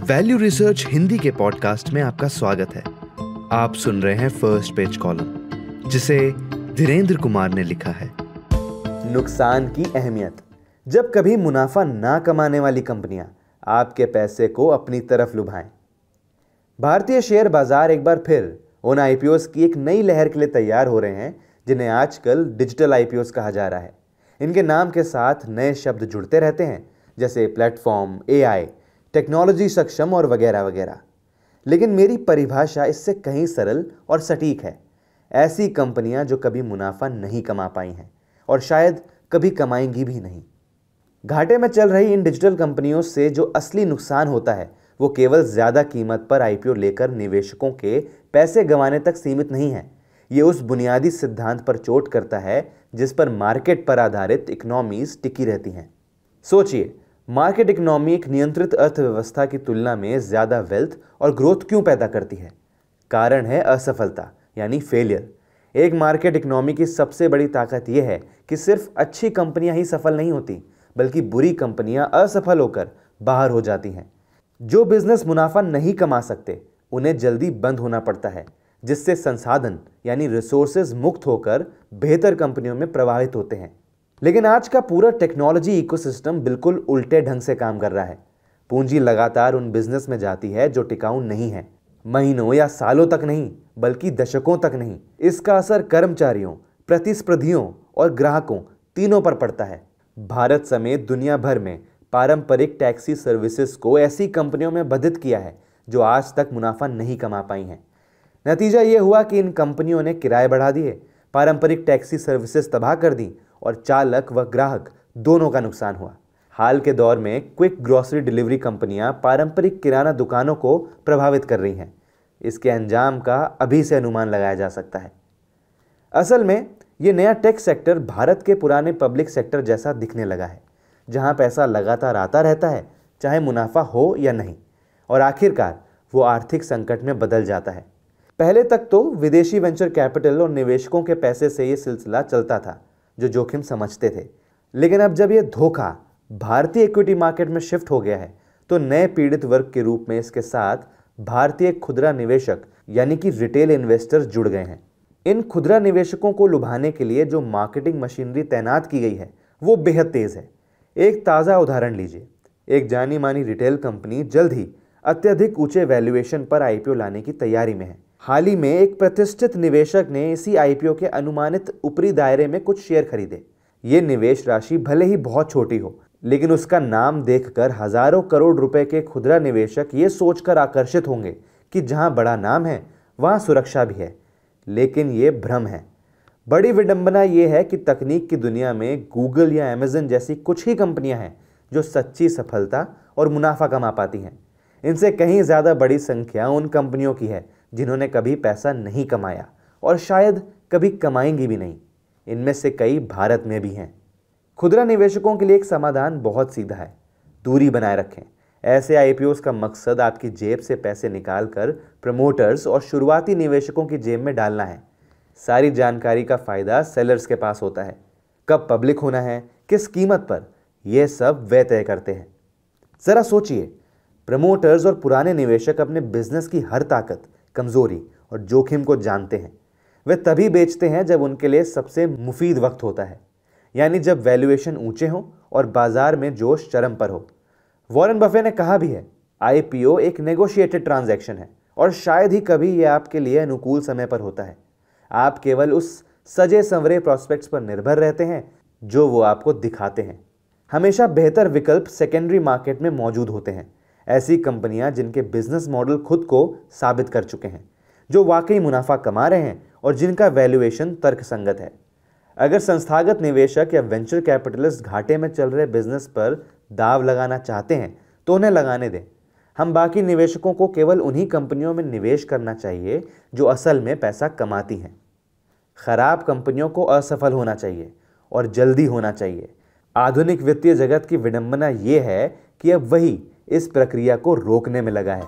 Value research Hindi के podcast में आपका स्वागत है। आप सुन रहे हैं फर्स्ट पेज कॉलम, जिसे धीरेंद्र कुमार ने लिखा है। नुकसान की अहमियत। जब कभी मुनाफा ना कमाने वाली कंपनियां आपके पैसे को अपनी तरफ लुभाएं। भारतीय शेयर बाजार एक बार फिर उन आईपीओस की एक नई लहर के लिए तैयार हो रहे हैं जिन्हें आजकल डिजिटल आईपीओस कहा जा रहा है। इनके नाम के साथ नए शब्द जुड़ते रहते हैं, जैसे प्लेटफॉर्म, एआई, टेक्नोलॉजी सक्षम और वगैरह वगैरह। लेकिन मेरी परिभाषा इससे कहीं सरल और सटीक है। ऐसी कंपनियां जो कभी मुनाफा नहीं कमा पाई हैं और शायद कभी कमाएंगी भी नहीं। घाटे में चल रही इन डिजिटल कंपनियों से जो असली नुकसान होता है वो केवल ज्यादा कीमत पर आईपीओ लेकर निवेशकों के पैसे गंवाने तक सीमित नहीं है। ये उस बुनियादी सिद्धांत पर चोट करता है जिस पर मार्केट पर आधारित इकोनॉमीज टिकी रहती हैं। सोचिए, मार्केट इकोनॉमी एक नियंत्रित अर्थव्यवस्था की तुलना में ज्यादा वेल्थ और ग्रोथ क्यों पैदा करती है? कारण है असफलता, यानी फेलियर। एक मार्केट इकोनॉमी की सबसे बड़ी ताकत यह है कि सिर्फ अच्छी कंपनियां ही सफल नहीं होती, बल्कि बुरी कंपनियां असफल होकर बाहर हो जाती हैं। जो बिजनेस मुनाफा नहीं कमा सकते उन्हें जल्दी बंद होना पड़ता है, जिससे संसाधन यानी रिसोर्सेज मुक्त होकर बेहतर कंपनियों में प्रवाहित होते हैं। लेकिन आज का पूरा टेक्नोलॉजी इकोसिस्टम बिल्कुल उल्टे ढंग से काम कर रहा है। पूंजी लगातार उन बिजनेस में जाती है जो टिकाऊ नहीं है, महीनों या सालों तक नहीं, बल्कि दशकों तक नहीं। इसका असर कर्मचारियों, प्रतिस्पर्धियों और ग्राहकों तीनों पर पड़ता है। भारत समेत दुनिया भर में पारंपरिक टैक्सी सर्विसेज को ऐसी कंपनियों में बाधित किया है जो आज तक मुनाफा नहीं कमा पाई हैं। नतीजा ये हुआ कि इन कंपनियों ने किराए बढ़ा दिए, पारंपरिक टैक्सी सर्विसेज तबाह कर दी और चालक व ग्राहक दोनों का नुकसान हुआ। हाल के दौर में क्विक ग्रोसरी डिलीवरी कंपनियां पारंपरिक किराना दुकानों को प्रभावित कर रही हैं। इसके अंजाम का अभी से अनुमान लगाया जा सकता है। असल में ये नया टेक सेक्टर भारत के पुराने पब्लिक सेक्टर जैसा दिखने लगा है, जहां पैसा लगातार आता रहता है, चाहे मुनाफा हो या नहीं, और आखिरकार वो आर्थिक संकट में बदल जाता है। पहले तक तो विदेशी वेंचर कैपिटल और निवेशकों के पैसे से ये सिलसिला चलता था जो जोखिम समझते थे। लेकिन अब जब ये धोखा भारतीय इक्विटी मार्केट में शिफ्ट हो गया है, तो नए पीड़ित वर्ग के रूप में इसके साथ भारतीय खुदरा निवेशक यानी कि रिटेल इन्वेस्टर्स जुड़ गए हैं। इन खुदरा निवेशकों को लुभाने के लिए जो मार्केटिंग मशीनरी तैनात की गई है वो बेहद तेज है। एक ताज़ा उदाहरण लीजिए। एक जानी मानी रिटेल कंपनी जल्द ही अत्यधिक ऊंचे वैल्यूएशन पर आईपीओ लाने की तैयारी में है। हाल ही में एक प्रतिष्ठित निवेशक ने इसी आईपीओ के अनुमानित ऊपरी दायरे में कुछ शेयर खरीदे। ये निवेश राशि भले ही बहुत छोटी हो, लेकिन उसका नाम देखकर हजारों करोड़ रुपए के खुदरा निवेशक ये सोचकर आकर्षित होंगे कि जहां बड़ा नाम है वहां सुरक्षा भी है। लेकिन ये भ्रम है। बड़ी विडंबना ये है कि तकनीक की दुनिया में गूगल या अमेज़न जैसी कुछ ही कंपनियां हैं जो सच्ची सफलता और मुनाफा कमा पाती हैं। इनसे कहीं ज्यादा बड़ी संख्या उन कंपनियों की है जिन्होंने कभी पैसा नहीं कमाया और शायद कभी कमाएंगी भी नहीं। इनमें से कई भारत में भी हैं। खुदरा निवेशकों के लिए एक समाधान बहुत सीधा है, दूरी बनाए रखें। ऐसे आईपीओस का मकसद आपकी जेब से पैसे निकालकर प्रमोटर्स और शुरुआती निवेशकों की जेब में डालना है। सारी जानकारी का फायदा सेलर्स के पास होता है। कब पब्लिक होना है, किस कीमत पर, यह सब वे तय करते हैं। जरा सोचिए, प्रमोटर्स और पुराने निवेशक अपने बिजनेस की हर ताकत, कमजोरी और जोखिम को जानते हैं। वे तभी बेचते हैं जब उनके लिए सबसे मुफीद वक्त होता है, यानी जब वैल्यूएशन ऊंचे हो और बाजार में जोश चरम पर हो। वॉरेन बफे ने कहा भी है, आईपीओ एक नेगोशिएटेड ट्रांजैक्शन है और शायद ही कभी यह आपके लिए अनुकूल समय पर होता है। आप केवल उस सजे संवरे प्रोस्पेक्ट्स पर निर्भर रहते हैं जो वो आपको दिखाते हैं। हमेशा बेहतर विकल्प सेकेंडरी मार्केट में मौजूद होते हैं। ऐसी कंपनियां जिनके बिजनेस मॉडल खुद को साबित कर चुके हैं, जो वाकई मुनाफा कमा रहे हैं और जिनका वैल्यूएशन तर्कसंगत है। अगर संस्थागत निवेशक या वेंचर कैपिटलिस्ट घाटे में चल रहे बिजनेस पर दाव लगाना चाहते हैं तो उन्हें लगाने दें। हम बाकी निवेशकों को केवल उन्हीं कंपनियों में निवेश करना चाहिए जो असल में पैसा कमाती हैं। खराब कंपनियों को असफल होना चाहिए और जल्दी होना चाहिए। आधुनिक वित्तीय जगत की विडंबना यह है कि अब वही इस प्रक्रिया को रोकने में लगा है।